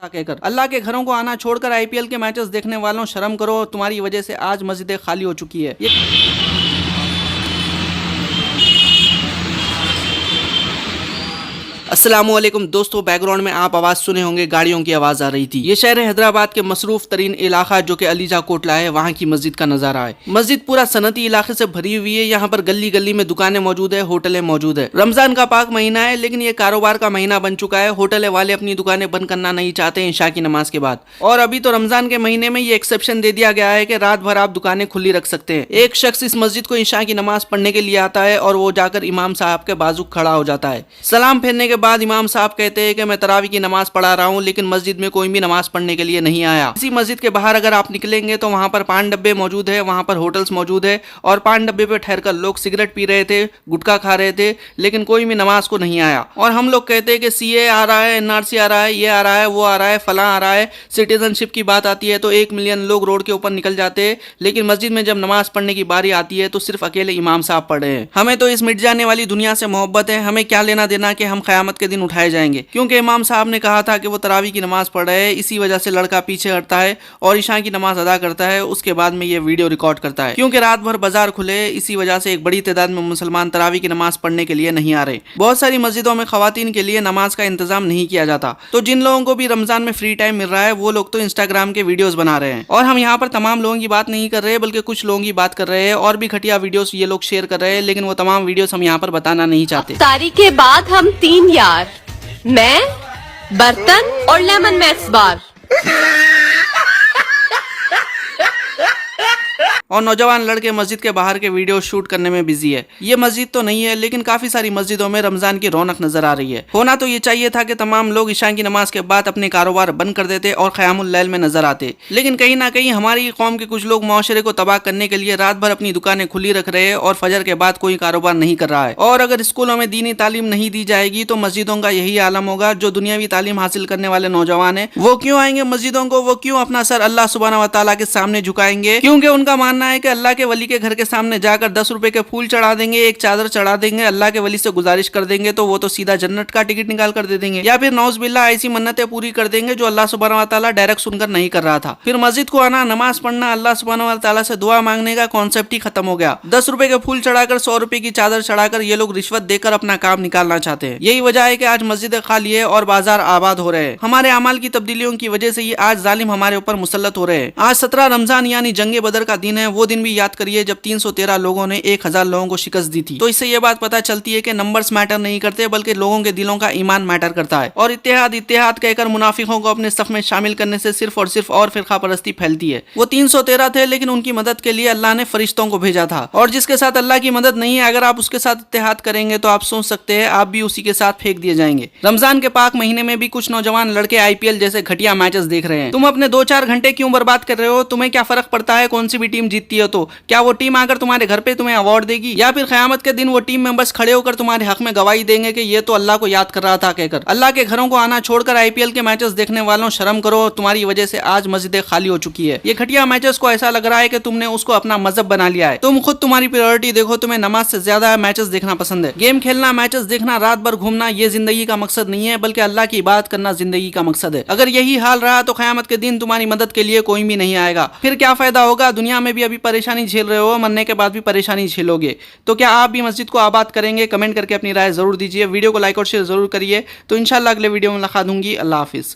کہہ کر اللہ کے گھروں کو آنا چھوڑ کر IPL کے میچز دیکھنے والوں شرم کرو، تمہاری وجہ سے آج مسجدیں خالی ہو چکی ہے۔ السلام علیکم دوستو، بیک گراؤنڈ میں آپ آواز سنے ہوں گے، گاڑیوں کی آواز آ رہی تھی۔ یہ شہر حیدرآباد کے مصروف ترین علاقہ جو کہ علی جا کوٹلہ ہے، وہاں کی مسجد کا نظارہ ہے۔ مسجد پورا صنعتی علاقے سے بھری ہوئی ہے، یہاں پر گلی گلی میں دکانیں موجود ہے، ہوٹلیں موجود ہے۔ رمضان کا پاک مہینہ ہے لیکن یہ کاروبار کا مہینہ بن چکا ہے، ہوٹل والے اپنی دکانیں بند کرنا نہیں چاہتے عشاء کی نماز کے بعد، اور ابھی تو رمضان کے مہینے میں یہ ایکسیپشن دے دیا گیا ہے کہ رات بھر آپ دکانیں کھلی رکھ سکتے ہیں۔ ایک شخص اس مسجد کو عشاء کی نماز پڑھنے کے لیے آتا ہے اور وہ جا کر امام صاحب کے بازو کھڑا ہو جاتا ہے۔ سلام پھیرنے کے بعد امام صاحب کہتے ہیں کہ میں تراویح کی نماز پڑھا رہا ہوں لیکن مسجد میں کوئی بھی نماز پڑھنے کے لیے نہیں آیا۔ اسی مسجد کے باہر اگر آپ نکلیں گے تو وہاں پر پان ڈبے موجود ہے، وہاں پر ہوٹلز موجود ہے، اور پان ڈبے پہ ٹھہر کر لوگ سگریٹ پی رہے تھے، گٹکا کھا رہے تھے، لیکن کوئی بھی نماز کو نہیں آیا۔ اور ہم لوگ کہتے ہیں کہ CA آ رہا ہے، NRC آ رہا ہے، یہ آ رہا ہے، وہ آ رہا ہے، فلاں آ رہا ہے، سٹیزن شپ کی بات آتی ہے تو 1 ملین لوگ روڈ کے اوپر نکل جاتے ہیں، لیکن مسجد میں جب نماز پڑھنے کی باری آتی ہے تو صرف اکیلے امام صاحب پڑھ رہے ہیں۔ ہمیں تو اس مٹ جانے والی دنیا سے محبت ہے، ہمیں کیا لینا دینا کہ ہم قیامت کے دن اٹھائے جائیں گے، کیونکہ امام صاحب نے کہا تھا کہ وہ تراویح کی نماز پڑھ رہے ہیں، اسی وجہ سے لڑکا پیچھے ہٹتا ہے اور عشاء کی نماز ادا کرتا ہے، اس کے بعد میں یہ ویڈیو ریکارڈ کرتا ہے، کیونکہ رات بھر بازار کھلے، اسی وجہ سے ایک بڑی تعداد میں مسلمان تراویح کی نماز پڑھنے کے لیے نہیں آ رہے۔ بہت ساری مسجدوں میں خواتین کے لیے نماز کا انتظام نہیں کیا جاتا، تو جن لوگوں کو بھی رمضان میں فری ٹائم مل رہا ہے وہ لوگ تو انسٹاگرام کے ویڈیوز بنا رہے ہیں، اور ہم یہاں پر تمام لوگوں کی بات نہیں کر رہے بلکہ کچھ لوگوں کی بات کر رہے ہیں، اور بھی گھٹیا ویڈیوز یہ لوگ شیئر کر رہے ہیں، لیکن وہ تمام ویڈیوز ہم یہاں پر بتانا نہیں چاہتے۔ تاریخ کے بعد ہم 3 یار، میں، برتن اور لیمن میکس بار۔ اور نوجوان لڑکے مسجد کے باہر کے ویڈیو شوٹ کرنے میں بزی ہے۔ یہ مسجد تو نہیں ہے لیکن کافی ساری مسجدوں میں رمضان کی رونق نظر آ رہی ہے۔ ہونا تو یہ چاہیے تھا کہ تمام لوگ عشاء کی نماز کے بعد اپنے کاروبار بند کر دیتے اور قیام اللیل میں نظر آتے، لیکن کہیں نہ کہیں ہماری قوم کے کچھ لوگ معاشرے کو تباہ کرنے کے لیے رات بھر اپنی دکانیں کھلی رکھ رہے ہیں اور فجر کے بعد کوئی کاروبار نہیں کر رہا ہے۔ اور اگر اسکولوں میں دینی تعلیم نہیں دی جائے گی تو مسجدوں کا یہی عالم ہوگا۔ جو دنیاوی تعلیم حاصل کرنے والے نوجوان ہیں وہ کیوں آئیں گے مسجدوں کو، وہ کیوں اپنا سر اللہ سبحانہ و تعالیٰ کے سامنے جھکائیں گے، کیونکہ ان کا ماننا ہے کہ اللہ کے ولی کے گھر کے سامنے جا کر 10 روپے کے پھول چڑھا دیں گے، ایک چادر چڑھا دیں گے، اللہ کے ولی سے گزارش کر دیں گے تو وہ تو سیدھا جنت کا ٹکٹ نکال کر دے دیں گے، یا پھر نعوذ باللہ ایسی منتیں پوری کر دیں گے جو اللہ سبحانہ و تعالیٰ ڈائریکٹ سن کر نہیں کر رہا تھا۔ پھر مسجد کو آنا، نماز پڑھنا، اللہ سبحانہ و تعالیٰ سے دعا مانگنے کا کانسیپٹ ہی ختم ہو گیا۔ 10 روپے کے پھول چڑھا کر، 100 روپے کی چادر چڑھا کر یہ لوگ رشوت دے کر اپنا کام نکالنا چاہتے ہیں۔ یہی وجہ ہے کہ آج مسجدیں خالی ہے اور بازار آباد ہو رہے ہیں۔ ہمارے اعمال کی تبدیلیوں کی وجہ سے یہ آج ظالم ہمارے اوپر مسلط ہو رہے ہیں۔ آج 17 رمضان یعنی جنگ بدر کا دن ہے، وہ دن بھی یاد کریے جب 313 لوگوں نے 1000 لوگوں کو شکست دی تھی۔ تو اس سے یہ بات پتہ چلتی ہے کہ نمبرز میٹر نہیں کرتے بلکہ لوگوں کے دلوں کا ایمان میٹر کرتا ہے، اور اتحاد کہہ کر منافقوں کو اپنے صف میں شامل کرنے سے صرف اور فرقہ پرستی پھیلتی ہے۔ وہ 313 تھے لیکن ان کی مدد کے لیے اللہ نے فرشتوں کو بھیجا تھا، اور جس کے ساتھ اللہ کی مدد نہیں ہے اگر آپ اس کے ساتھ اتحاد کریں گے تو آپ سوچ سکتے ہیں آپ بھی اسی کے ساتھ پھینک دیے جائیں گے۔ رمضان کے پاک مہینے میں بھی کچھ نوجوان لڑکے IPL جیسے گھٹیا میچز دیکھ رہے ہیں۔ تم اپنے 2-4 گھنٹے کیوں برباد کر رہے ہو؟ تمہیں کیا فرق پڑتا ہے کون سی بھی ٹیم جیتتی ہے؟ تو کیا وہ ٹیم آ کر تمہارے گھر پہ تمہیں ایوارڈ دے گی، یا پھر قیامت کے دن وہ ٹیم ممبرز کھڑے ہو کر تمہارے حق میں گواہی دیں گے کہ یہ تو اللہ کو یاد کر رہا تھا کہہ کر؟ اللہ کے گھروں کو آنا چھوڑ کر IPL کے میچز دیکھنے والوں شرم کرو، تمہاری وجہ سے آج مسجدیں خالی ہو چکی ہے۔ یہ گھٹیا میچز کو ایسا لگ رہا ہے کہ تم نے اس کو اپنا مذہب بنا لیا ہے۔ تم خود تمہاری پریورٹی دیکھو، تمہیں نماز سے زیادہ میچز دیکھنا پسند ہے۔ گیم کھیلنا، میچز دیکھنا، رات بھر گھومنا یہ زندگی کا مقصد نہیں ہے بلکہ اللہ کی عبادت کرنا زندگی کا مقصد ہے۔ اگر یہی حال رہا تو قیامت کے دن تمہاری مدد کے لیے کوئی بھی نہیں آئے گا، پھر کیا فائدہ ہوگا؟ دنیا میں بھی ابھی پریشانی جھیل رہے ہو، مرنے کے بعد بھی پریشانی جھیلو گے۔ تو کیا آپ بھی مسجد کو آباد کریں گے؟ کمنٹ کر کے اپنی رائے ضرور دیجیے، ویڈیو کو لائک اور شیئر ضرور کریے۔ تو انشاءاللہ اگلے ویڈیو میں ملاقات ہوں گی۔ اللہ حافظ۔